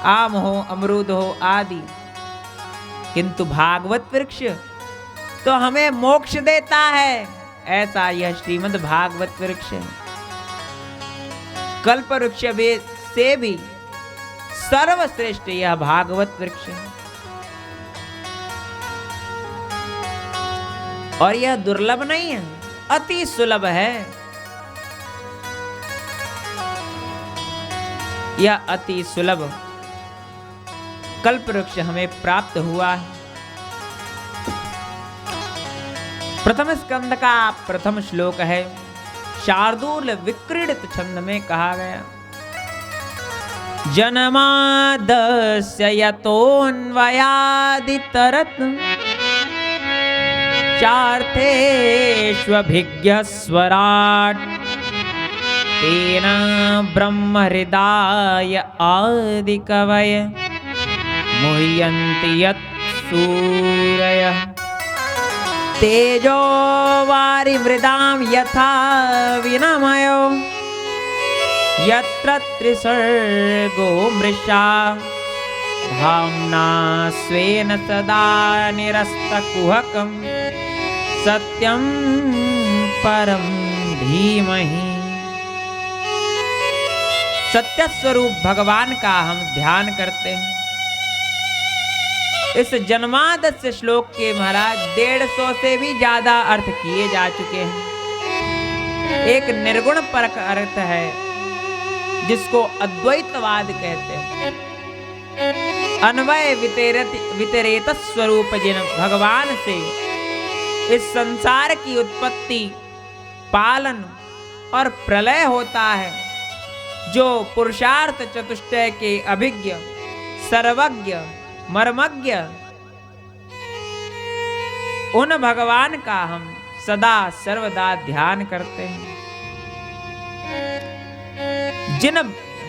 आम हो, अमरूद हो आदि, किंतु भागवत वृक्ष तो हमें मोक्ष देता है। ऐसा यह श्रीमद् भागवत वृक्ष है। कल्प वृक्ष से भी सर्वश्रेष्ठ यह भागवत वृक्ष है। और यह दुर्लभ नहीं है, अति सुलभ है। यह अति सुलभ कल्प वृक्ष हमें प्राप्त हुआ है। प्रथम स्कंद का प्रथम श्लोक है। शार्दूल विक्रीडित छंद में कहा गया, जन्मादस्य यतोऽन्वयादितरत् चार्थेष्वभिज्ञस्वराट् तेन ब्रह्महृदाय आदिकवय मुह्यन्ति यत् सूरयः तेजो वारिमृदां यथा विनिमयो यत्र त्रिसर्गो मृषा धाम्ना स्वेन सदा निरस्तकुहकं सत्यं परं धीमहि। सत्य स्वरूप भगवान का हम ध्यान करते हैं। इस जन्मादस्य श्लोक के महाराज 150 से भी ज्यादा अर्थ किए जा चुके हैं। एक निर्गुण परक अर्थ है जिसको अद्वैतवाद कहते हैं। अन्वय वितरेत स्वरूप जिन भगवान से इस संसार की उत्पत्ति, पालन और प्रलय होता है, जो पुरुषार्थ चतुष्टय के अभिज्ञ, सर्वज्ञ, मर्मज्ञ उन भगवान का हम सदा सर्वदा ध्यान करते हैं। जिन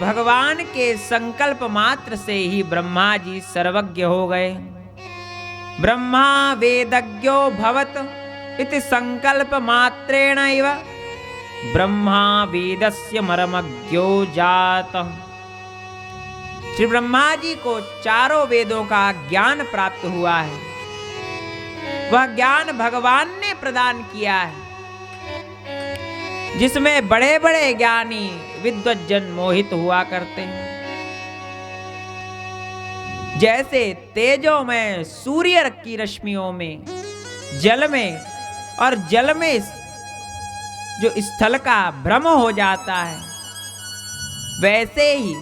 भगवान के संकल्प मात्र से ही ब्रह्मा जी सर्वज्ञ हो गए। ब्रह्मा वेदज्ञो भवत इति संकल्प मात्रेण इव ब्रह्मा वेदस्य मर्मज्ञो जातः। श्री ब्रह्मा जी को चारों वेदों का ज्ञान प्राप्त हुआ है। वह ज्ञान भगवान ने प्रदान किया है, जिसमें बड़े बड़े ज्ञानी विद्वज्जन मोहित हुआ करते हैं। जैसे तेजो में, सूर्य की रश्मियों में, जल में, और जल में जो स्थल का भ्रम हो जाता है, वैसे ही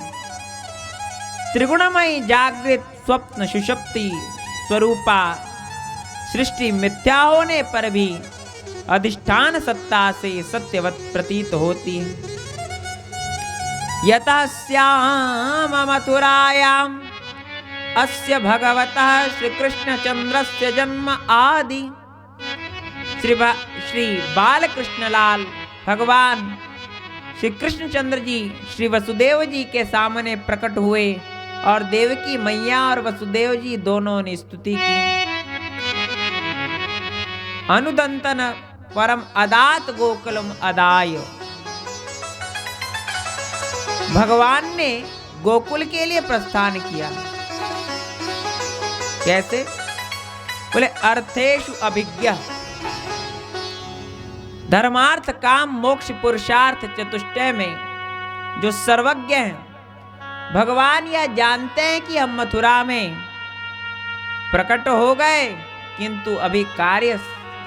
त्रिगुणमयी जागृत स्वप्न सुषुप्ति स्वरूपा सृष्टि मिथ्या होने पर भी अधिष्ठान सत्ता से सत्यवत प्रतीत होती है। यतः श्याम मथुरायाम अस्य भगवतः श्री कृष्णचंद्रस्य जन्म आदि। श्री बालकृष्णलाल भगवान श्री कृष्णचंद्र जी श्री वसुदेव जी के सामने प्रकट हुए और देवकी मैया और वसुदेव जी दोनों ने स्तुति की। अनुदंतन परम अदात गोकुलम अदाय। भगवान ने गोकुल के लिए प्रस्थान किया। कैसे? बोले अर्थेषु अभिज्ञ, धर्मार्थ काम मोक्ष पुरुषार्थ चतुष्टय में जो सर्वज्ञ हैं, भगवान यह जानते हैं कि हम मथुरा में प्रकट हो गए, किंतु अभी कार्य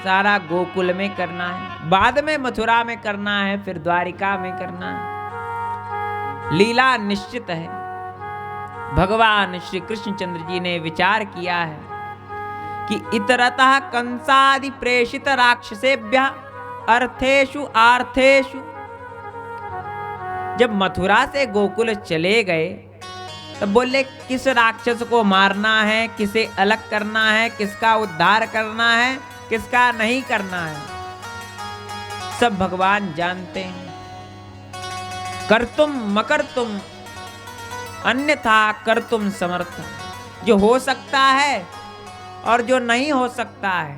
सारा गोकुल में करना है, बाद में मथुरा में करना है, फिर द्वारिका में करना है। लीला निश्चित है। भगवान श्री कृष्णचंद्र जी ने विचार किया है कि इतरतः कंसादि प्रेषित राक्षसेभ्यः अर्थेषु आर्थेषु। जब मथुरा से गोकुल चले गए तब बोले किस राक्षस को मारना है, किसे अलग करना है, किसका उद्धार करना है, किसका नहीं करना है, सब भगवान जानते हैं। कर्तुम मकर्तुम अन्यथा कर्तुम समर्थ। जो हो सकता है और जो नहीं हो सकता है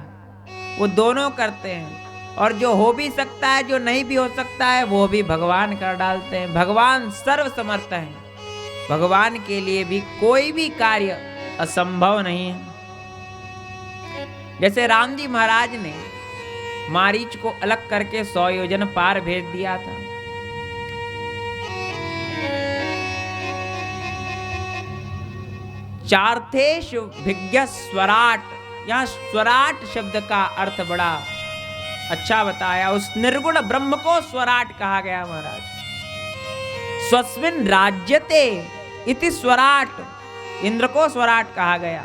वो दोनों करते हैं, और जो हो भी सकता है, जो नहीं भी हो सकता है, वो भी भगवान कर डालते हैं। भगवान सर्व समर्थ हैं, भगवान के लिए भी कोई भी कार्य असंभव नहीं है। जैसे राम जी महाराज ने मारीच को अलग करके 100 योजन पार भेज दिया था, चार्थेश भिज्ञ स्वराट, यहां स्वराट शब्द का अर्थ बड़ा अच्छा बताया। उस निर्गुण ब्रह्म को स्वराट कहा गया महाराज। स्वस्मिन् राज्यते इति स्वराट, इंद्र को स्वराट कहा गया।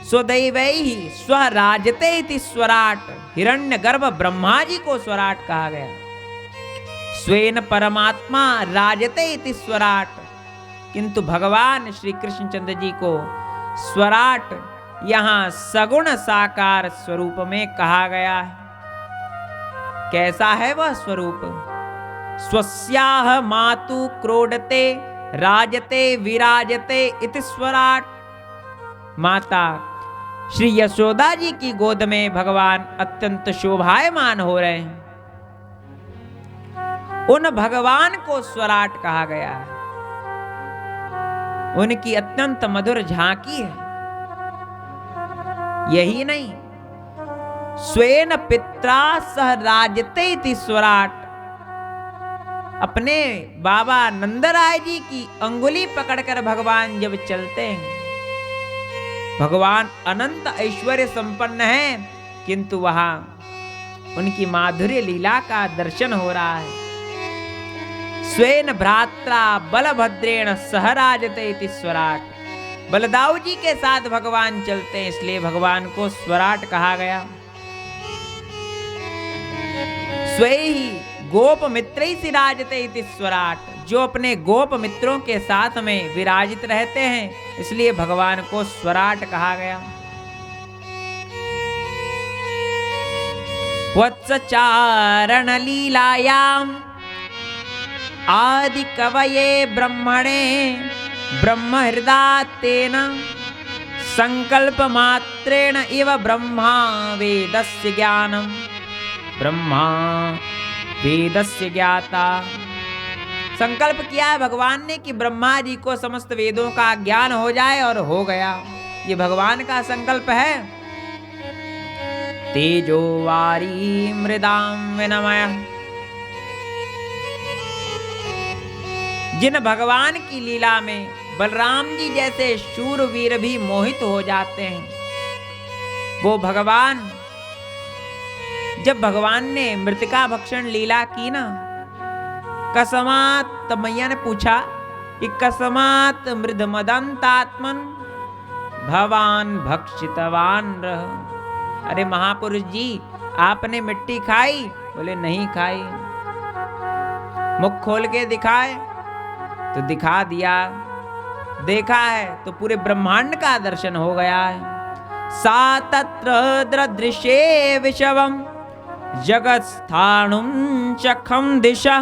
स्वदैवैहि स्वराजते इति स्वराट, हिरण्यगर्भ ब्रह्मा जी को स्वराट कहा गया। स्वेन परमात्मा राजते इति स्वराट, किंतु भगवान श्री कृष्णचंद्र जी को स्वराट यहां सगुण साकार स्वरूप में कहा गया है। कैसा है वह स्वरूप? स्वस्याह मातु क्रोडते राजते विराजते इति स्वराट। माता श्री यशोदा जी की गोद में भगवान अत्यंत शोभायमान हो रहे हैं। उन भगवान को स्वराट कहा गया है। उनकी अत्यंत मधुर झांकी है। यही नहीं, स्वेन पित्रा सह राजते इति स्वराट, अपने बाबा नंदराय जी की अंगुली पकड़कर भगवान जब चलते हैं, भगवान अनंत ऐश्वर्य संपन्न है, किंतु वहां उनकी माधुर्य लीला का दर्शन हो रहा है। स्वेन भ्रात्रा बलभद्रेण सह राजते इति स्वराट, बलदाऊ जी के साथ भगवान चलते हैं, इसलिए भगवान को स्वराट कहा गया। स्वेहि गोप मित्रैः सिराजते इति स्वराट, जो अपने गोप मित्रों के साथ में विराजित रहते हैं, इसलिए भगवान को स्वराट कहा गया। वत्सचारण लीलायाम आदि कवये ब्रह्मणे ब्रह्म हृदातेन संकल्प मात्रेण इव ब्रह्मा वेदस्य ज्ञानम, ब्रह्मा वेदस्य ज्ञाता। संकल्प किया है भगवान ने कि ब्रह्मा जी को समस्त वेदों का ज्ञान हो जाए, और हो गया। ये भगवान का संकल्प है। तेजो वारी मृदाम विनमय, जिन भगवान की लीला में बलराम जी जैसे शूरवीर भी मोहित हो जाते हैं, वो भगवान, जब भगवान ने मृतिका भक्षण लीला की ना, कसमात, तब मैया ने पूछा कि कसमात मृद मदंतात्मन भवान भक्षितवान रह। अरे महापुरुष जी, आपने मिट्टी खाई? बोले नहीं खाई। मुख खोल के दिखाए तो दिखा दिया, देखा है तो पूरे ब्रह्मांड का दर्शन हो गया है। सा तत्र दृश्ये विषवम जगत स्थाणुम चखम दिशा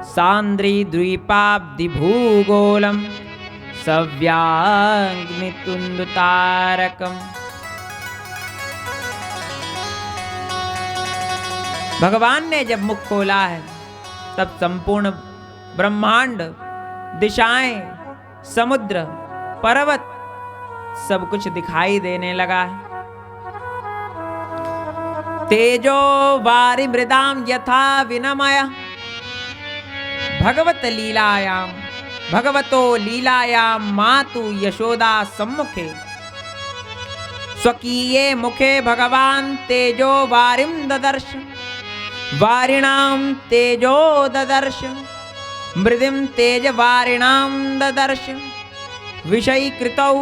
सांद्री द्वीपाब्धि भूगोलम सव्याग्नि तुंद तारकम। भगवान ने जब मुख खोला है, तब संपूर्ण ब्रह्मांड, दिशाएं, समुद्र, पर्वत, सब कुछ दिखाई देने लगा है। तेजो वारि मृदाम यथा विनमय भगवत लीलायाम, भगवतो लीलायाम मातु यशोदा सम्मुखे स्वकीये मुखे भगवान तेजो वारिम ददर्श, वारिणाम तेजो ददर्श, मृदिम तेज वारिणाम ददर्श, विषयी कृतौ।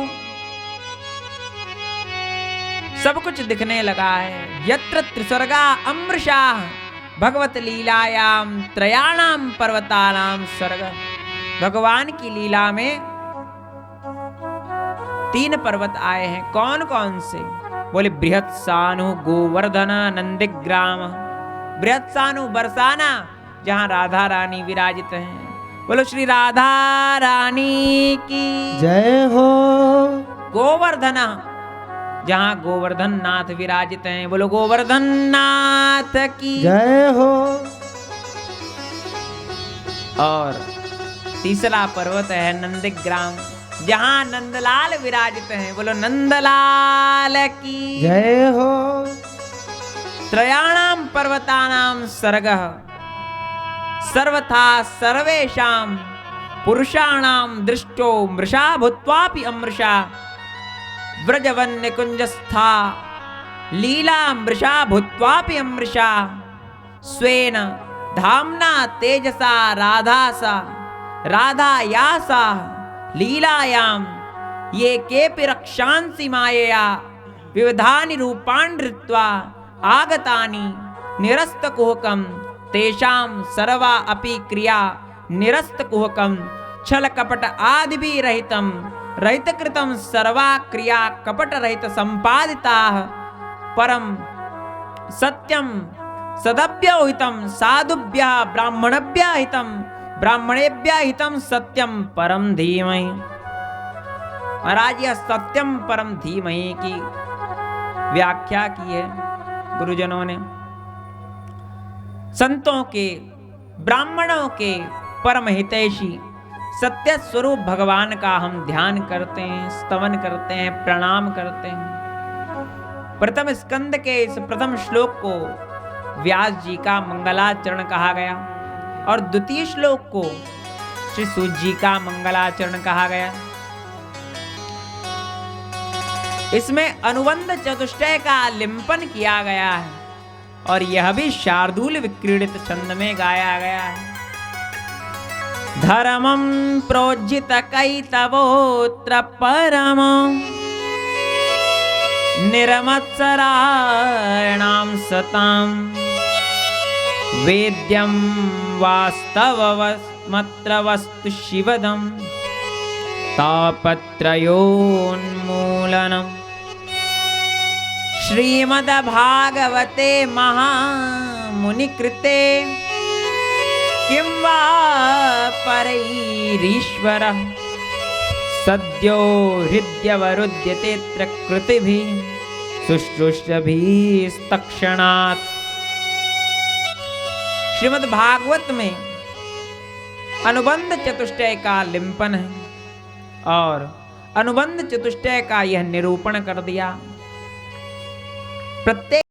सब कुछ दिखने लगा है। यत्र त्रिसर्गा अमृषा भगवत लीलायाम त्रयाणाम पर्वतानाम सर्ग, भगवान की लीला में 3 पर्वत आए हैं। कौन कौन से? बोले बृहत सानु गोवर्धन नंदिग्राम। बृहत सानु बरसाना, जहां राधा रानी विराजित हैं। बोलो श्री राधा रानी की जय हो। गोवर्धना, जहां गोवर्धन नाथ विराजित हैं। बोलो गोवर्धन नाथ की जय हो। और तीसरा पर्वत है नंदग्राम, जहां नंदलाल विराजित हैं। बोलो नंदलाल की जय हो। त्रयाणाम पर्वतानाम सर्गः सर्वथा सर्वेषां पुरुषाणां दृष्टो मृषा भूत्वापि अमृषा व्रजवन्य कुंजस्था लीला मृषा भूत्वापि अमृषा स्वेन धाम्ना तेजसा राधासा राधायासा लीलायां ये केपि रक्षांसि मायया विविधानि रूपाणि धृत्वा आगतानि निरस्तकुहकं तेषां सर्वा अपि क्रिया निरस्तकुहकं छल कपट आदिभिः रहितं रहितकृतं सर्वा क्रिया कपट रहित संपादिताः परम सत्यं सदभ्यो हितं साधुभ्यः ब्राह्मणभ्यः हितं ब्राह्मणेभ्यः हितं सत्यं परम धीमहि। महाराज यह सत्यम परम धीमहि की व्याख्या की है गुरुजनों ने। संतों के ब्राह्मणों के परम हितैषी सत्य स्वरूप भगवान का हम ध्यान करते हैं, स्तवन करते हैं, प्रणाम करते हैं। प्रथम स्कंद के इस प्रथम श्लोक को व्यास जी का मंगलाचरण कहा गया और द्वितीय श्लोक को श्री सूत जी का मंगलाचरण कहा गया। इसमें अनुबंध चतुष्टय का लिंपन किया गया है और यह भी शार्दूल विक्रीडित छंद में गाया गया है। धर्मं प्रोज्झित कैतवोऽत्र परमं निर्मत्सराणां सतां वेद्यं वास्तवमत्र वस्तु शिवदं तापत्रयोन्मूलनम्। श्रीमद्भागवते महामुनिकृते किं वा परैरीश्वरः सद्यो हृद्यवरुध्यतेऽत्र कृतिभिः शुश्रूषभिस्तक्षणात्। श्रीमद् भागवत में अनुबंध चतुष्टय का लिंपन है और अनुबंध चतुष्टय का यह निरूपण कर दिया। प्रत्येक